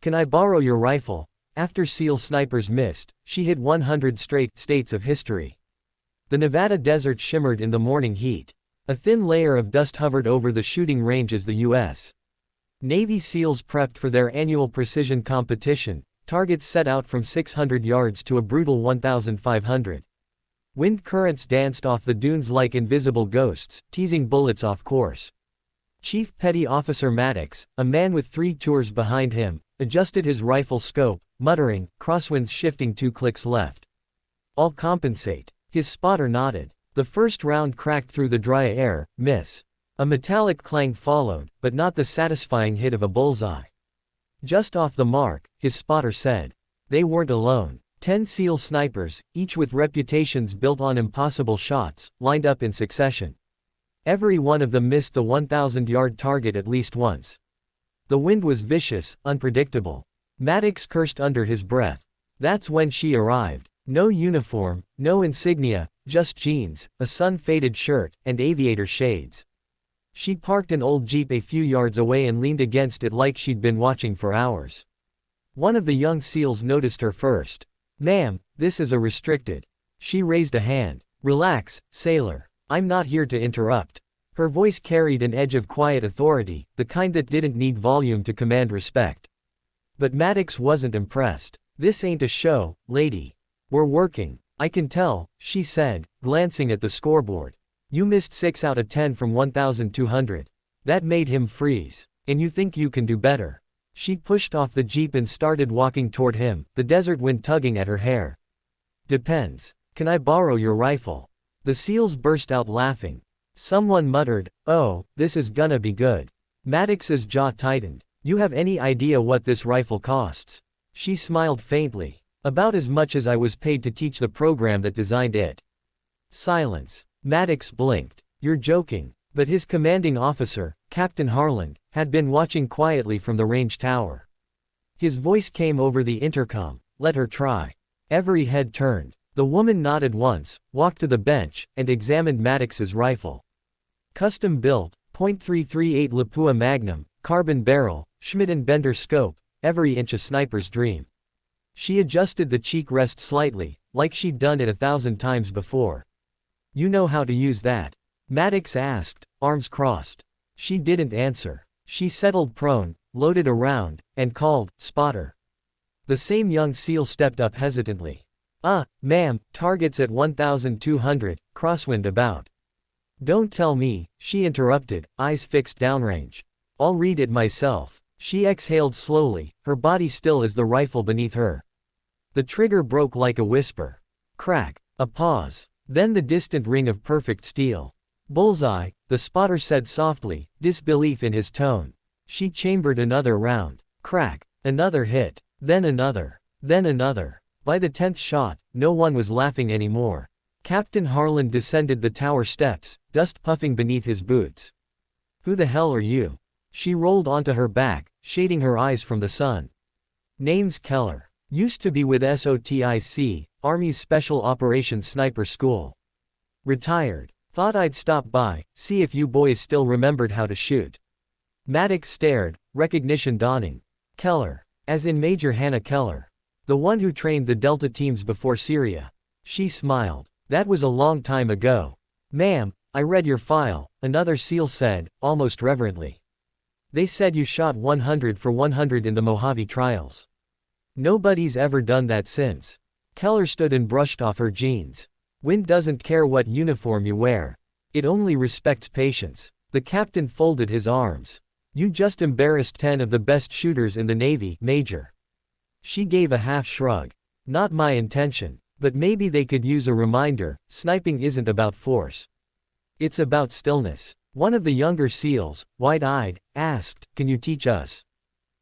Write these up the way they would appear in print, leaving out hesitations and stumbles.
Can I borrow your rifle? After SEAL snipers missed, she hit 100 straight states of history. The Nevada desert shimmered in the morning heat. A thin layer of dust hovered over the shooting range as the U.S. Navy SEALs prepped for their annual precision competition, targets set out from 600 yards to a brutal 1,500. Wind currents danced off the dunes like invisible ghosts, teasing bullets off course. Chief Petty Officer Maddox, a man with 3 tours behind him, adjusted his rifle scope, muttering, "Crosswinds shifting 2 clicks left. I'll compensate." His spotter nodded. The first round cracked through the dry air, miss. A metallic clang followed, but not the satisfying hit of a bullseye. Just off the mark, his spotter said. They weren't alone. 10 SEAL snipers, each with reputations built on impossible shots, lined up in succession. Every one of them missed the 1,000-yard target at least once. The wind was vicious, unpredictable. Maddox cursed under his breath. That's when she arrived. No uniform, no insignia, just jeans, a sun-faded shirt, and aviator shades. She parked an old Jeep a few yards away and leaned against it like she'd been watching for hours. One of the young SEALs noticed her first. "Ma'am, this is a restricted." She raised a hand. "Relax, sailor. I'm not here to interrupt." Her voice carried an edge of quiet authority, the kind that didn't need volume to command respect. But Maddox wasn't impressed. "This ain't a show, lady. We're working. I can tell," she said, glancing at the scoreboard. "You missed 6 out of 10 from 1,200. That made him freeze. And you think you can do better." She pushed off the Jeep and started walking toward him, the desert wind tugging at her hair. "Depends. Can I borrow your rifle?" The SEALs burst out laughing. Someone muttered, "Oh, this is gonna be good." Maddox's jaw tightened. "You have any idea what this rifle costs?" She smiled faintly. "About as much as I was paid to teach the program that designed it." Silence. Maddox blinked. "You're joking." But his commanding officer, Captain Harland, had been watching quietly from the range tower. His voice came over the intercom, "Let her try." Every head turned. The woman nodded once, walked to the bench, and examined Maddox's rifle. Custom built, .338 Lapua Magnum, carbon barrel, Schmidt & Bender scope, every inch a sniper's dream. She adjusted the cheek rest slightly, like she'd done it 1,000 times before. "You know how to use that?" Maddox asked, arms crossed. She didn't answer. She settled prone, loaded a round, and called, "Spotter." The same young SEAL stepped up hesitantly. Ma'am, target's at 1,200, crosswind about." "Don't tell me," she interrupted, eyes fixed downrange. "I'll read it myself." She exhaled slowly, her body still as the rifle beneath her. The trigger broke like a whisper. Crack. A pause. Then the distant ring of perfect steel. "Bullseye," the spotter said softly, disbelief in his tone. She chambered another round. Crack. Another hit. Then another. Then another. By the 10th shot, no one was laughing anymore. Captain Harland descended the tower steps, dust puffing beneath his boots. "Who the hell are you?" She rolled onto her back, shading her eyes from the sun. "Name's Keller. Used to be with SOTIC, Army's Special Operations Sniper School. Retired. Thought I'd stop by, see if you boys still remembered how to shoot." Maddox stared, recognition dawning. "Keller. As in Major Hannah Keller. The one who trained the Delta teams before Syria." She smiled. "That was a long time ago." "Ma'am, I read your file," another SEAL said, almost reverently. "They said you shot 100 for 100 in the Mojave trials. Nobody's ever done that since." Keller stood and brushed off her jeans. "Wind doesn't care what uniform you wear. It only respects patience." The captain folded his arms. "You just embarrassed 10 of the best shooters in the Navy, Major." She gave a half shrug. "Not my intention. But maybe they could use a reminder, sniping isn't about force. It's about stillness." One of the younger SEALs, wide-eyed, asked, "Can you teach us?"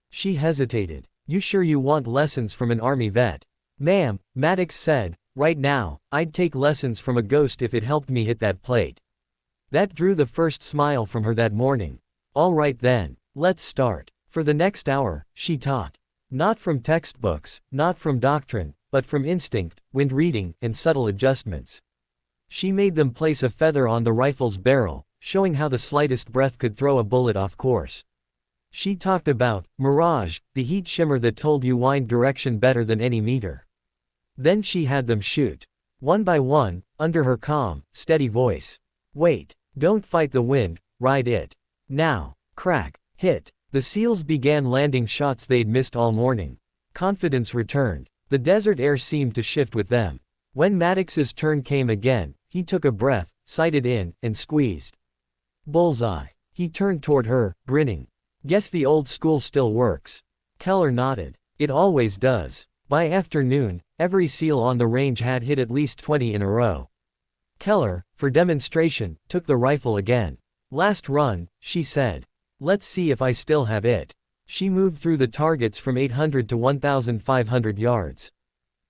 She hesitated. "You sure you want lessons from an Army vet?" "Ma'am," Maddox said, "right now, I'd take lessons from a ghost if it helped me hit that plate." That drew the first smile from her that morning. "All right then, let's start." For the next hour, she taught. Not from textbooks, not from doctrine, but from instinct, wind reading, and subtle adjustments. She made them place a feather on the rifle's barrel, showing how the slightest breath could throw a bullet off course. She talked about mirage, the heat shimmer that told you wind direction better than any meter. Then she had them shoot. One by one, under her calm, steady voice. Wait. Don't fight the wind, ride it. Now. Crack. Hit. The SEALs began landing shots they'd missed all morning. Confidence returned. The desert air seemed to shift with them. When Maddox's turn came again, he took a breath, sighted in, and squeezed. Bullseye. He turned toward her, grinning. Guess the old school still works. Keller nodded. It always does. By afternoon, every SEAL on the range had hit at least 20 in a row. Keller, for demonstration, took the rifle again. Last run, she said. Let's see if I still have it. She moved through the targets from 800 to 1,500 yards.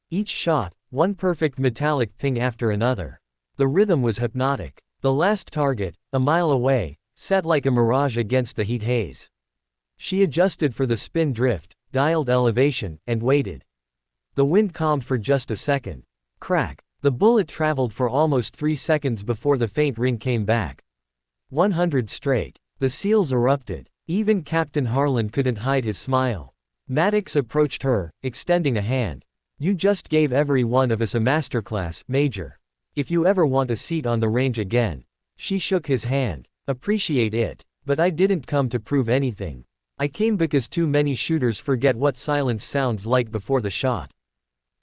Each shot, one perfect metallic ping after another. The rhythm was hypnotic. The last target, a mile away, sat like a mirage against the heat haze. She adjusted for the spin drift, dialed elevation, and waited. The wind calmed for just a second. Crack. The bullet traveled for almost 3 seconds before the faint ring came back. 100 straight. The SEALs erupted. Even Captain Harlan couldn't hide his smile. Maddox approached her, extending a hand. You just gave every one of us a masterclass, Major. If you ever want a seat on the range again. She shook his hand. Appreciate it. But I didn't come to prove anything. I came because too many shooters forget what silence sounds like before the shot.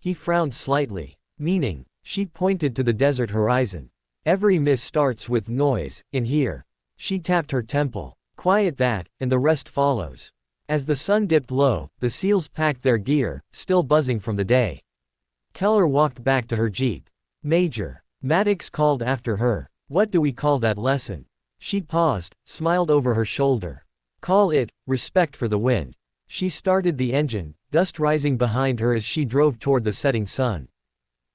He frowned slightly. Meaning? She pointed to the desert horizon. Every miss starts with noise, in here. She tapped her temple. Quiet that, and the rest follows. As the sun dipped low, the SEALs packed their gear, still buzzing from the day. Keller walked back to her jeep. Major. Maddox called after her. What do we call that lesson? She paused, smiled over her shoulder. Call it, respect for the wind. She started the engine, dust rising behind her as she drove toward the setting sun.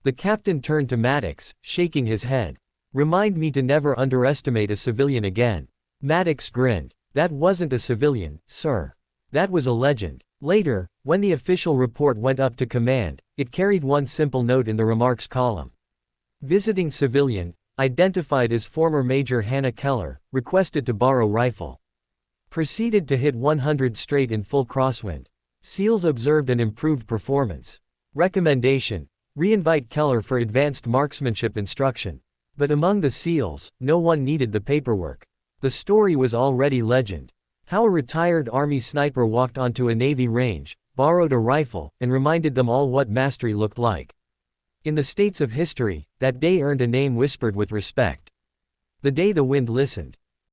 The captain turned to Maddox, shaking his head. Remind me to never underestimate a civilian again. Maddox grinned. That wasn't a civilian, sir. That was a legend. Later, when the official report went up to command, it carried one simple note in the remarks column. Visiting civilian, identified as former Major Hannah Keller, requested to borrow rifle. Proceeded to hit 100 straight in full crosswind. SEALs observed an improved performance. Recommendation: reinvite Keller for advanced marksmanship instruction. But among the SEALs, no one needed the paperwork. The story was already legend. How a retired Army sniper walked onto a Navy range, borrowed a rifle, and reminded them all what mastery looked like. In the states of history, that day earned a name whispered with respect. The day the wind listened.